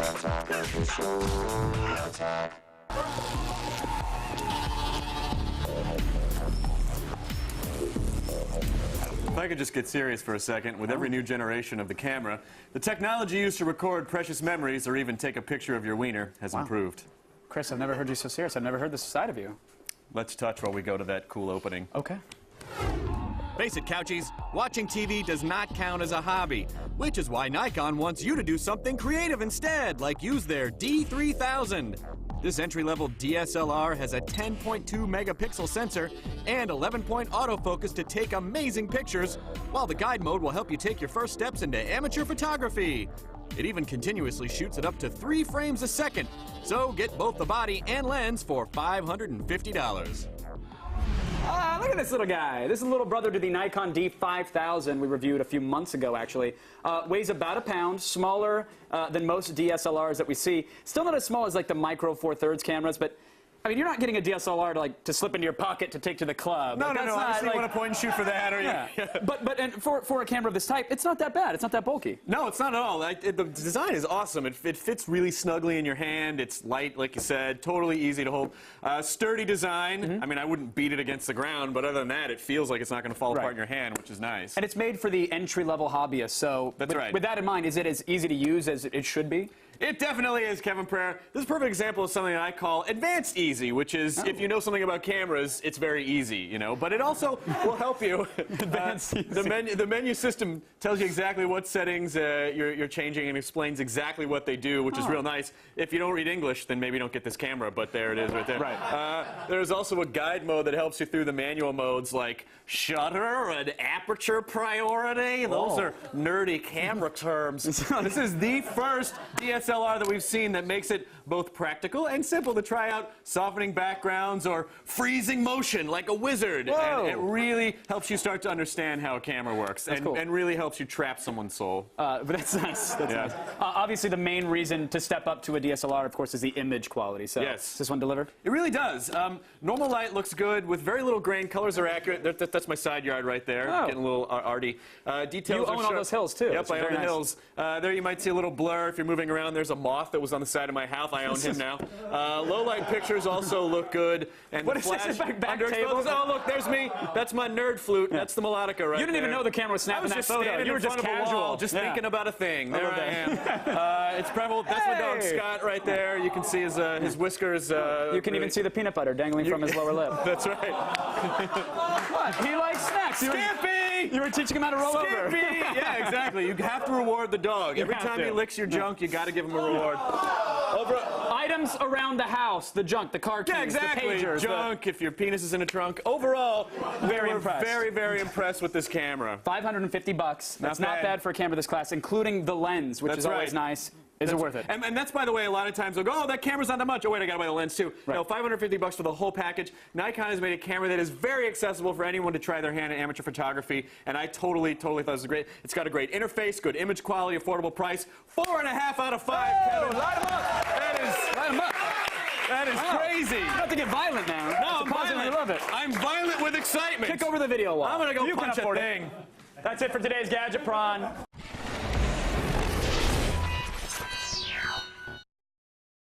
If I could just get serious for a second, with every new generation of the camera, the technology used to record precious memories or even take a picture of your wiener has improved. Chris, I've never heard you so serious. I've never heard this side of you. Let's touch while we go to that cool opening. Okay. Face it, Couchies, watching TV does not count as a hobby, which is why Nikon wants you to do something creative instead, like use their D3000. This entry-level DSLR has a 10.2 megapixel sensor and 11-point autofocus to take amazing pictures, while the guide mode will help you take your first steps into amateur photography. It even continuously shoots at up to 3 frames a second, so get both the body and lens for $550. Look at this little guy. This is a little brother to the Nikon D5000 we reviewed a few months ago, actually. Weighs about a pound, smaller than most DSLRs that we see. Still not as small as like the micro 4/3 cameras, but I mean, you're not getting a DSLR to slip into your pocket to take to the club. No, like, no, obviously you want to point and shoot for that, or yeah. But for a camera of this type, it's not that bad. It's not that bulky. No, it's not at all. The design is awesome. It fits really snugly in your hand. It's light, like you said, totally easy to hold. Sturdy design. I mean, I wouldn't beat it against the ground, but other than that, it feels like it's not going to fall apart in your hand, which is nice. And it's made for the entry-level hobbyist, so that's right. With that in mind, is it as easy to use as it should be? It definitely is, Kevin Prayer. This is a perfect example of something that I call advanced easy, which is if you know something about cameras, it's very easy, you know. But it also will help you. Advanced easy. The menu system tells you exactly what settings you're changing and explains exactly what they do, which is real nice. If you don't read English, then maybe you don't get this camera, but there it is right there. Right. There's also a guide mode that helps you through the manual modes like shutter and aperture priority. Those are nerdy camera terms. This is the first DSLR that we've seen that makes it both practical and simple to try out softening backgrounds or freezing motion like a wizard. And it really helps you start to understand how a camera works and really helps you trap someone's soul. But that's nice. That's nice. Obviously, the main reason to step up to a DSLR, of course, is the image quality. So does this one deliver? It really does. Normal light looks good with very little grain. Colors are accurate. That's my side yard right there. Getting a little arty. Details you own all those hills, too. Yep, I own the hills. There you might see a little blur if you're moving around. There's a moth that was on the side of my house. I own him now. Low light pictures also look good. And what is this, back tables? Oh, look, there's me. That's my nerd flute. That's the melodica right there. You didn't even know the camera was snapping that photo. You were just casual. Just thinking about a thing. There I am. It's prevalent. That's my dog Scott right there. You can see his whiskers. You can even see the peanut butter dangling from his lower lip. That's right. What? He likes snacks. Skippy! You were teaching him how to roll over. Skippy! Yeah, exactly. You have to reward the dog. Every time he licks your junk, you got to give him a reward. Items around the house, the junk, the car keys, the pagers. Junk, if your penis is in a trunk. Overall, very impressed. Very, very impressed with this camera. $550. That's not bad for a camera this class, including the lens, which is always nice. Is it worth it? And that's, by the way, a lot of times they'll go, oh, that camera's not that much. Oh, wait, I got to buy the lens, too. No, $550 for the whole package. Nikon has made a camera that is very accessible for anyone to try their hand at amateur photography, and I totally thought this was great. It's got a great interface, good image quality, affordable price. 4.5 out of 5, Kevin. Light 'em up. Light 'em up. That is crazy. You have to get violent now. No, I'm violent. I love it. I'm violent with excitement. Kick over the video wall. I'm going to go punch a thing. That's it for today's Gadget Prawn.